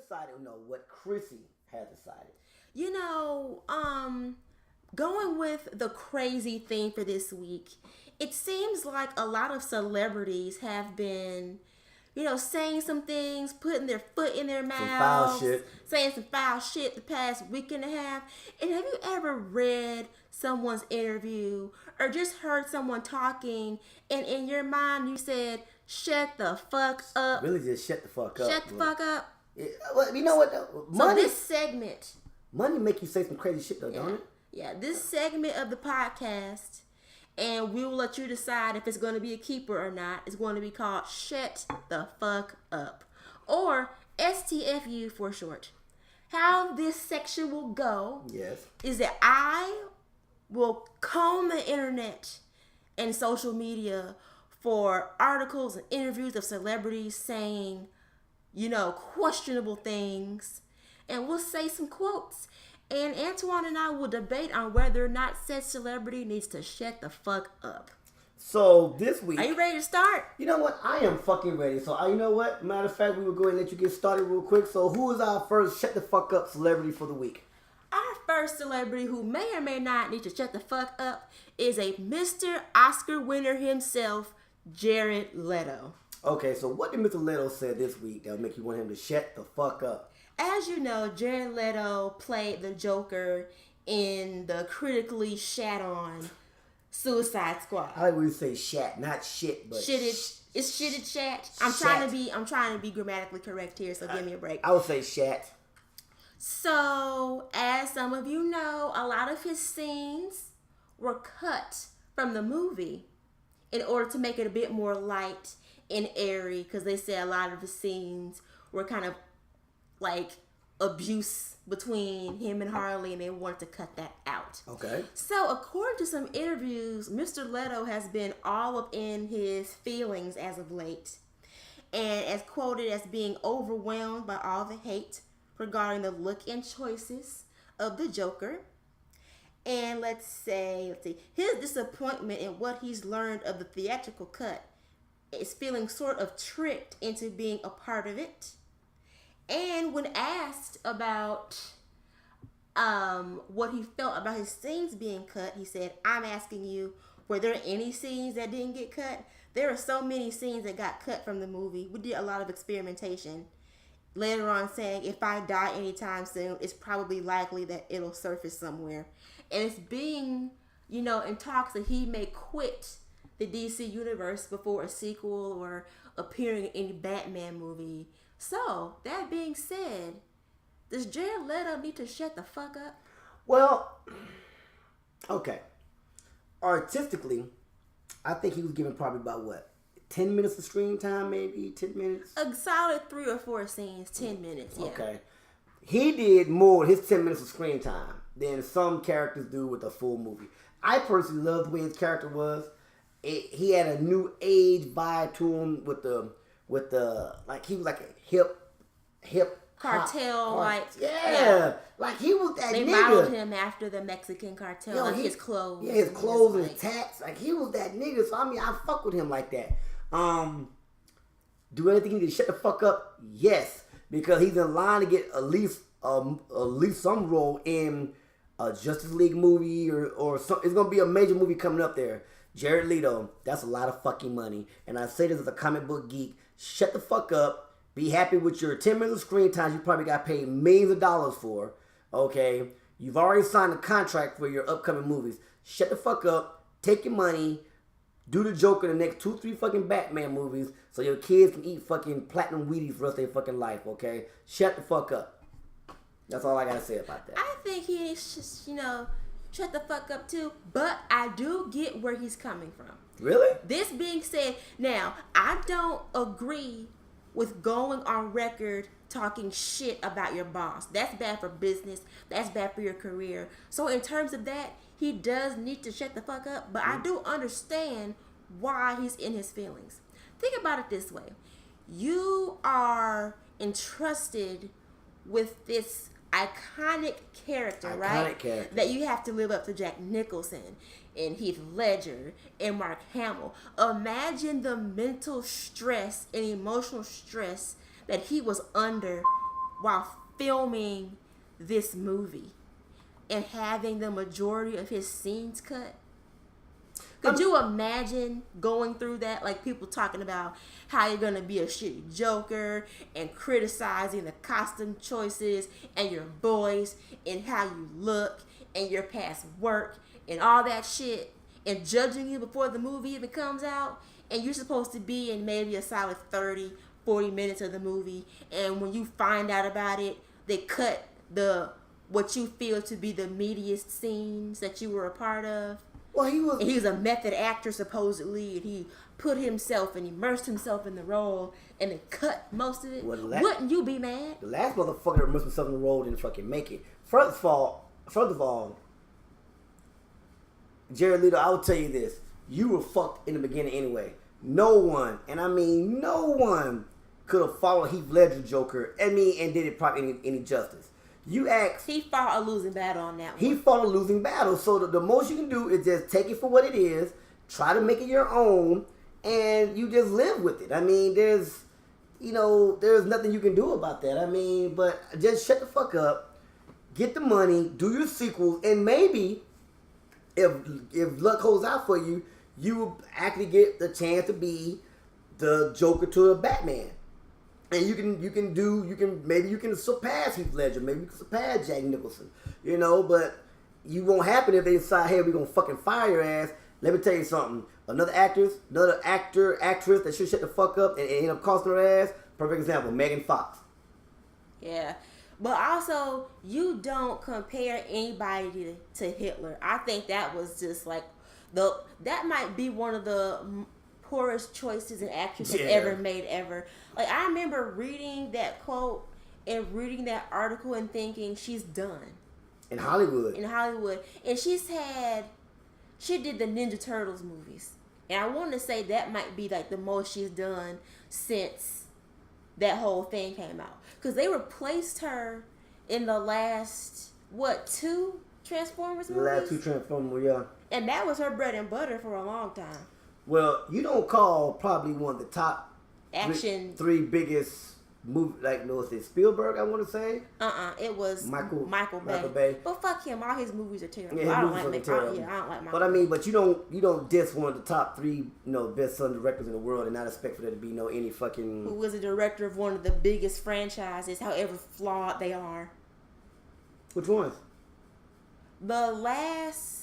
decided, what Chrissy has decided. Going with the crazy thing for this week, it seems like a lot of celebrities have been, saying some things, putting their foot in their mouth, saying some foul shit the past week and a half. And have you ever read someone's interview or just heard someone talking and in your mind you said, shut the fuck up? Really just shut the fuck up. Shut the fuck up. Well, you know what though? Money, so this segment. Money make you say some crazy shit though, don't it? Yeah, this segment of the podcast, and we will let you decide if it's going to be a keeper or not, is going to be called Shut the Fuck Up. Or STFU for short. How this section will go is that I will comb the internet and social media for articles and interviews of celebrities saying, questionable things. And we'll say some quotes. And Antoine and I will debate on whether or not said celebrity needs to shut the fuck up. So this week... Are you ready to start? You know what? I am fucking ready. So you know what? Matter of fact, we will go ahead and let you get started real quick. So who is our first shut the fuck up celebrity for the week? Our first celebrity who may or may not need to shut the fuck up is a Mr. Oscar winner himself, Jared Leto. Okay, so what did Mr. Leto say this week that would make you want him to shut the fuck up? As you know, Jared Leto played the Joker in the critically shat on Suicide Squad. I would say shat, not shit, but shitted. It's shitted shat. I'm trying to be grammatically correct here, so give me a break. I would say shat. So, as some of you know, a lot of his scenes were cut from the movie in order to make it a bit more light and airy, because they said a lot of the scenes were kind of like abuse between him and Harley, and they wanted to cut that out. Okay. So according to some interviews, Mr. Leto has been all up in his feelings as of late, and as quoted as being overwhelmed by all the hate regarding the look and choices of the Joker. And let's see, his disappointment in what he's learned of the theatrical cut is feeling sort of tricked into being a part of it. And when asked about what he felt about his scenes being cut, he said, I'm asking you, were there any scenes that didn't get cut? There are so many scenes that got cut from the movie. We did a lot of experimentation. Later on saying, if I die anytime soon, it's probably likely that it'll surface somewhere. And it's being, in talks that he may quit the DC universe before a sequel or appearing in any Batman movie. So, that being said, does Jared Leto need to shut the fuck up? Well, okay. Artistically, I think he was given probably about 10 minutes of screen time, maybe 10 minutes? A solid 3 or 4 scenes, 10 minutes, yeah. Okay. He did more his 10 minutes of screen time than some characters do with a full movie. I personally love the way his character was. He had a new age vibe to him with the like he was like a hip cartel, yeah, like he was that they nigga. They modeled him after the Mexican cartel, his clothes. Yeah, his clothes and his tats. Like he was that nigga. So I fuck with him like that. Do anything to shut the fuck up? Yes, because he's in line to get at least some role in a Justice League movie or some. It's gonna be a major movie coming up there. Jared Leto, that's a lot of fucking money. And I say this as a comic book geek. Shut the fuck up. Be happy with your 10 minutes of screen time you probably got paid millions of dollars for. Okay? You've already signed a contract for your upcoming movies. Shut the fuck up. Take your money. Do the Joker in the next 2-3 fucking Batman movies so your kids can eat fucking platinum Wheaties for the rest of their fucking life, okay? Shut the fuck up. That's all I gotta say about that. I think he should, shut the fuck up too, but I do get where he's coming from. Really? This being said, now, I don't agree with going on record talking shit about your boss. That's bad for business. That's bad for your career. So in terms of that, he does need to shut the fuck up, but I do understand why he's in his feelings. Think about it this way. You are entrusted with this iconic character, right? Character. That you have to live up to Jack Nicholson and Heath Ledger and Mark Hamill. Imagine the mental stress and emotional stress that he was under while filming this movie and having the majority of his scenes cut? Could you imagine going through that? Like, people talking about how you're going to be a shitty Joker and criticizing the costume choices and your voice and how you look and your past work and all that shit, and judging you before the movie even comes out, and you're supposed to be in maybe a solid 30, 40 minutes of the movie, and when you find out about it, they cut what you feel to be the meatiest scenes that you were a part of. Well, he was a method actor, supposedly, and he put himself and immersed himself in the role, and they cut most of it. Wouldn't you be mad? The last motherfucker that immersed himself in the role didn't fucking make it. First of all, Jared Leto, I will tell you this. You were fucked in the beginning anyway. No one, and I mean no one, could have followed Heath Ledger Joker, and did it probably any justice. He fought a losing battle on that one. He fought a losing battle. So the most you can do is just take it for what it is, try to make it your own, and you just live with it. I mean, there's nothing you can do about that. But just shut the fuck up, get the money, do your sequels, and maybe if luck holds out for you, you will actually get the chance to be the Joker to a Batman. And maybe you can surpass Heath Ledger, maybe you can surpass Jack Nicholson, but you won't happen if they decide, hey, we're gonna fucking fire your ass. Let me tell you something. Another actress that should shut the fuck up and end up costing her ass. Perfect example, Megan Fox. Yeah. But also, you don't compare anybody to Hitler. I think that was just like that might be one of the poorest choices an actress has ever made ever. Like, I remember reading that quote and reading that article and thinking, she's done. In Hollywood. And she did the Ninja Turtles movies. And I want to say that might be like the most she's done since that whole thing came out. Because they replaced her in the last, 2 Transformers movies? The last 2 Transformers, yeah. And that was her bread and butter for a long time. Well, you don't call probably one of the top action 3 biggest movies, like, was it Spielberg, I want to say? It was Michael Bay. But fuck him, all his movies are terrible. Yeah, I don't like Michael But you don't diss one of the top 3, best son directors in the world and not expect for there to be any fucking... Who was a director of one of the biggest franchises, however flawed they are. Which ones? The last...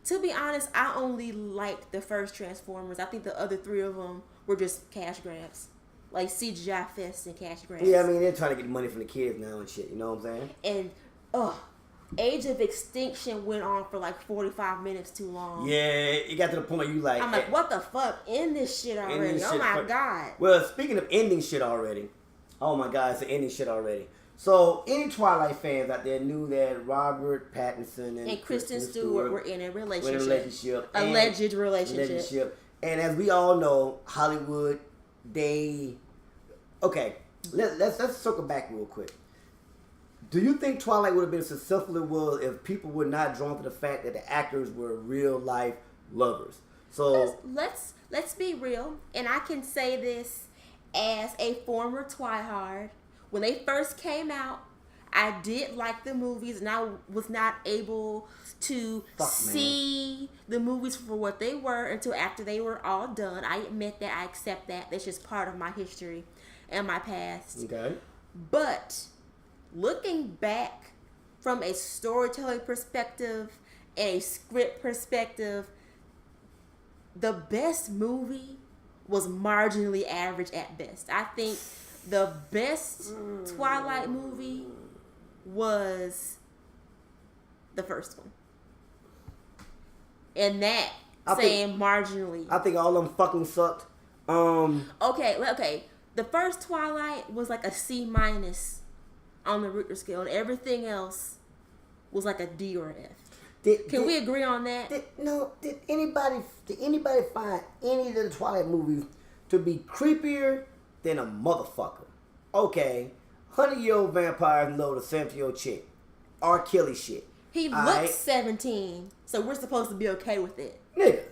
To be honest, I only liked the first Transformers. I think the other 3 of them were just cash grabs. Like CGI fests and cash grabs. Yeah, they're trying to get money from the kids now and shit, you know what I'm saying? And, Age of Extinction went on for like 45 minutes too long. Yeah, it got to the point where you like... I'm like, what the fuck? End this shit already. God. Well, speaking of ending shit already. Oh my God, it's ending shit already. So, any Twilight fans out there knew that Robert Pattinson and Kristen Stewart were in a relationship. Alleged relationship. And as we all know, Hollywood, Okay, let's circle back real quick. Do you think Twilight would have been successful as well if people were not drawn to the fact that the actors were real life lovers? So let's be real, and I can say this as a former Twihard. When they first came out, I did like the movies, and I was not able to see the movies for what they were until after they were all done. I admit that. I accept that. That's just part of my history and my past. Okay. But looking back from a storytelling perspective and a script perspective, the best movie was marginally average at best. I think the best Twilight movie was the first one. And that marginally. I think all of them fucking sucked. Okay. The first Twilight was like a C- on the Richter scale, and everything else was like a D or an F. Can we agree on that? Did anybody find any of the Twilight movies to be creepier than a motherfucker? Okay, 100-year-old vampires in love with a 70-year-old chick. R. Kelly shit. He looks 17, so we're supposed to be okay with it. Nigga,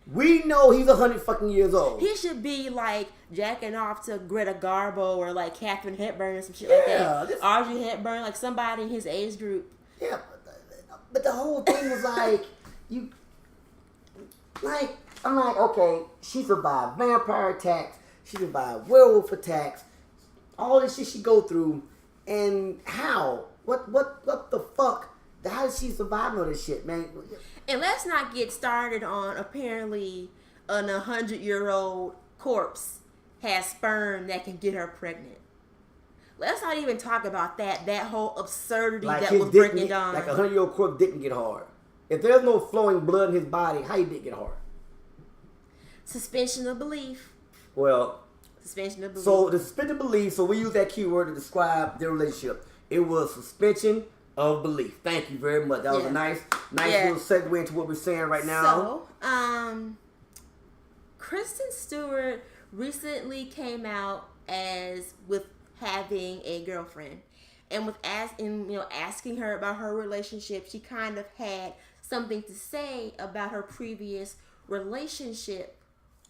We know he's 100 fucking years old. He should be like jacking off to Greta Garbo or like Katharine Hepburn or some shit like that. Audrey Hepburn, like somebody in his age group. Yeah, but the whole thing was like, I'm like, okay, she survived vampire attacks, she survived werewolf attacks, all this shit she go through, and how? What the fuck? How did she survive all this shit, man? And let's not get started on apparently an 100-year-old corpse has sperm that can get her pregnant. Let's not even talk about that whole absurdity like that was breaking down. Like a 100-year-old corpse didn't get hard. If there's no flowing blood in his body, how you did get hard? Suspension of belief. Well, suspension of belief. So the suspension of belief, so we use that keyword to describe their relationship. It was suspension of belief. Thank you very much. That was a nice little segue into what we're saying right now. So, Kristen Stewart recently came out with having a girlfriend, and asking her about her relationship, she kind of had something to say about her previous relationship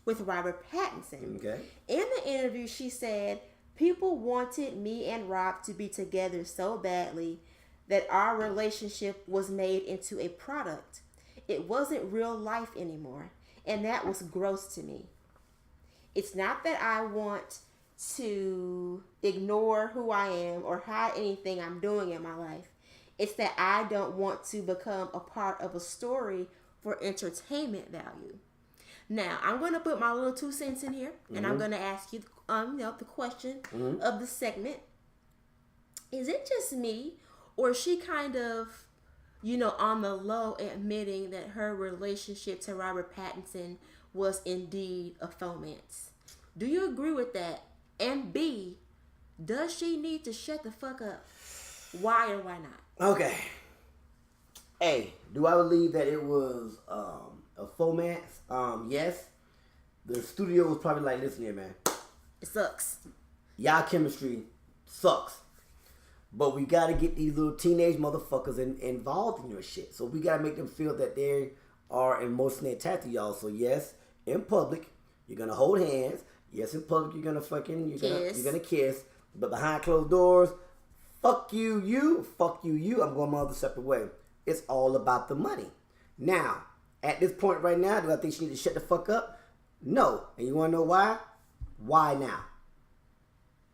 with Robert Pattinson. Okay. In the interview, she said, "People wanted me and Rob to be together so badly that our relationship was made into a product. It wasn't real life anymore, and that was gross to me. It's not that I want to ignore who I am or hide anything I'm doing in my life. It's that I don't want to become a part of a story for entertainment value." Now, I'm going to put my little 2 cents in here, and I'm going to ask you, the question of the segment. Is it just me, or is she kind of, on the low admitting that her relationship to Robert Pattinson was indeed a romance? Do you agree with that? And B, does she need to shut the fuck up? Why or why not? Okay. A, do I believe that it was a romance? Yes. The studio was probably like, listen here, man. It sucks. Y'all chemistry sucks. But we got to get these little teenage motherfuckers involved in your shit. So we got to make them feel that they are emotionally attached to y'all. So yes, in public, you're going to hold hands. Yes, in public, you're going to kiss. But behind closed doors, fuck you, fuck you. I'm going my other separate way. It's all about the money. Now, at this point right now, do I think she needs to shut the fuck up? No. And you want to know why? Why now?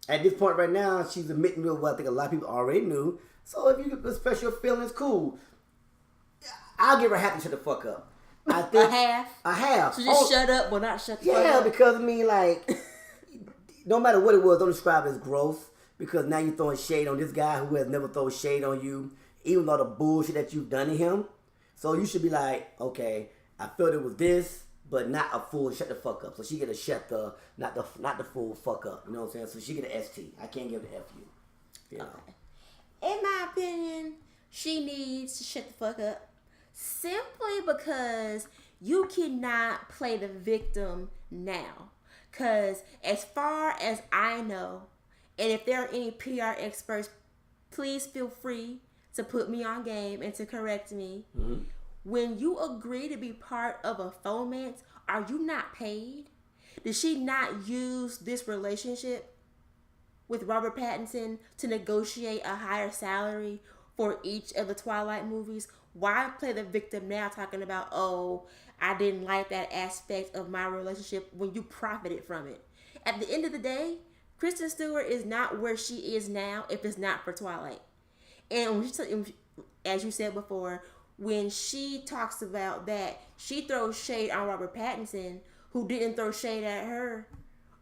At this point right now, she's admitting to what I think a lot of people already knew. So if you express your feelings, cool. I'll give her half to shut the fuck up. I think a half. So just shut up, but not shut the fuck up. Yeah, because no matter what it was, don't describe it as gross. Because now you're throwing shade on this guy who has never thrown shade on you, even all the bullshit that you've done to him. So you should be like, okay, I felt it was this, but not a full shut the fuck up. So she get a shut the, not the full fuck up. You know what I'm saying? So she get an ST. I can't give it an FU. You know? Okay. In my opinion, she needs to shut the fuck up. Simply because you cannot play the victim now. Because as far as I know, and if there are any PR experts, please feel free to put me on game and to correct me. Mm-hmm. When you agree to be part of a romance, are you not paid? Did she not use this relationship with Robert Pattinson to negotiate a higher salary for each of the Twilight movies? Why play the victim now talking about, oh, I didn't like that aspect of my relationship when you profited from it? At the end of the day, Kristen Stewart is not where she is now if it's not for Twilight. And as you said before, when she talks about that, she throws shade on Robert Pattinson, who didn't throw shade at her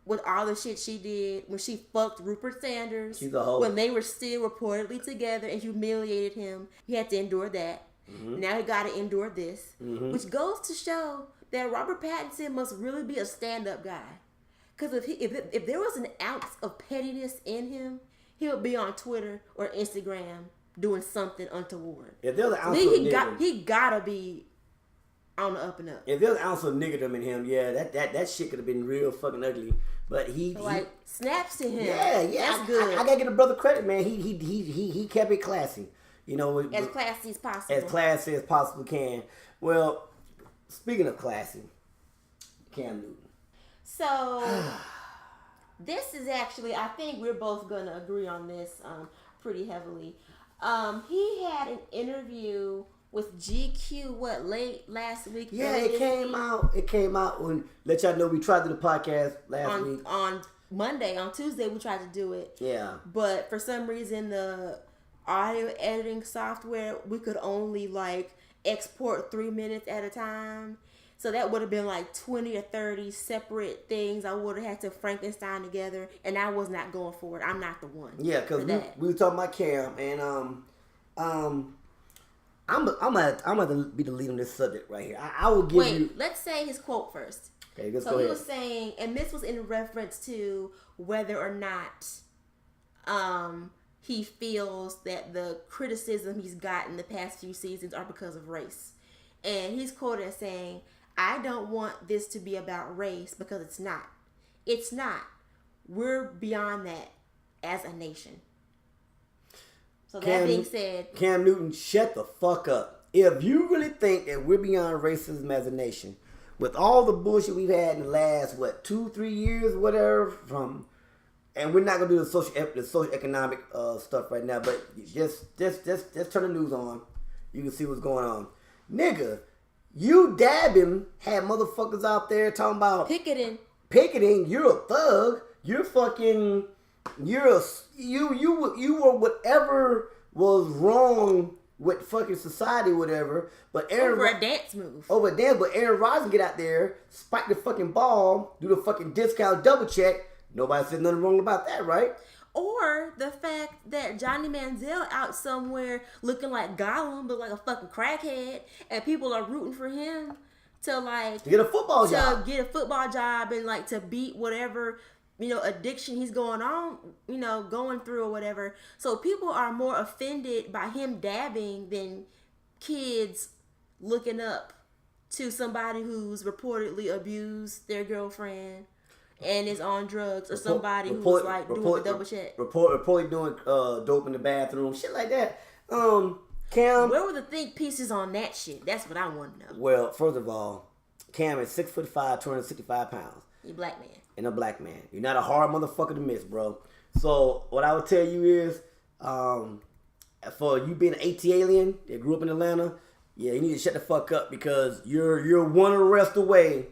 with all the shit she did when she fucked Rupert Sanders. She's a hoe. When they were still reportedly together and humiliated him. He had to endure that. Mm-hmm. Now he got to endure this. Mm-hmm. Which goes to show that Robert Pattinson must really be a stand-up guy. Because if there was an ounce of pettiness in him, he would be on Twitter or Instagram doing something untoward. If there's an ounce of niggerdom, he gotta be on the up and up. If there's an ounce of niggerdom in him, yeah, that shit could have been real fucking ugly. But he snaps to him. Yeah, that's good. I gotta give the brother credit, man. He kept it classy. You know, as classy as possible. As classy as possible can. Well, speaking of classy, Cam Newton. So this is actually, I think we're both gonna agree on this pretty heavily. He had an interview with GQ late last week. Yeah, it came out. It came out when let y'all know we tried to do the podcast last week on Monday. On Tuesday we tried to do it. Yeah, but for some reason the audio editing software, we could only like export 3 minutes at a time. So that would have been like 20 or 30 separate things I would have had to Frankenstein together, and I was not going for it. I'm not the one. Yeah, because we were talking about Cam, and I'm gonna be the lead on this subject right here. I will give you. Let's say his quote first. Okay, let's go So he ahead. was saying, and this was in reference to whether or not he feels that the criticism he's gotten the past few seasons are because of race. And he's quoted as saying, I don't want this to be about race because it's not. It's not. We're beyond that as a nation. So that being said, Cam Newton, shut the fuck up. If you really think that we're beyond racism as a nation, with all the bullshit we've had in the last 2-3 years, whatever, and we're not gonna do the social economic stuff right now, but just turn the news on. You can see what's going on, nigga. You dabbing had motherfuckers out there talking about picketing. You're a thug. You're fucking. You were whatever was wrong with fucking society, whatever. But over a dance move. But Aaron Rodgers get out there, spike the fucking ball, do the fucking discount double check. Nobody said nothing wrong about that, right? Or the fact that Johnny Manziel out somewhere looking like Gollum, but like a fucking crackhead, and people are rooting for him to get a football job. To get a football job and like to beat whatever, addiction he's going through or whatever. So people are more offended by him dabbing than kids looking up to somebody who's reportedly abused their girlfriend and is on drugs, or somebody who's doing a double check. Reportedly doing dope in the bathroom, shit like that. Cam, where were the think pieces on that shit? That's what I want to know. Well, first of all, Cam is 6'5", 265 pounds. You black man. And a black man. You're not a hard motherfucker to miss, bro. So what I would tell you is, for you being an AT alien that grew up in Atlanta, yeah, you need to shut the fuck up, because you're one arrest away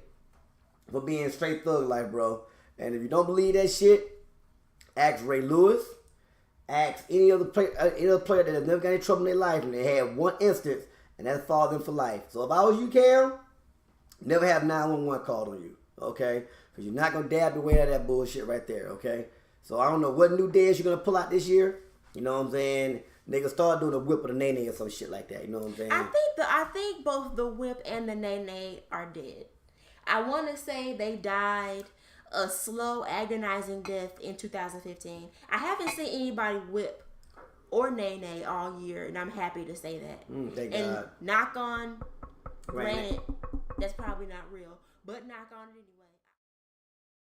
for being straight thug life, bro. And if you don't believe that shit, ask Ray Lewis, ask any other player that has never got in trouble in their life and they had one instance, and that followed them for life. So if I was you, Cam, never have 911 called on you, okay? Because you're not going to dab your way out of that bullshit right there, okay? So I don't know what new dance you're going to pull out this year. You know what I'm saying? Nigga start doing a whip with a nay-nay or some shit like that. You know what I'm saying? I think both the whip and the nay-nay are dead. I want to say they died a slow, agonizing death in 2015. I haven't seen anybody whip or nay-nay all year, and I'm happy to say that. Thank and God. knock on, granted, that's probably not real, but knock on it anyway.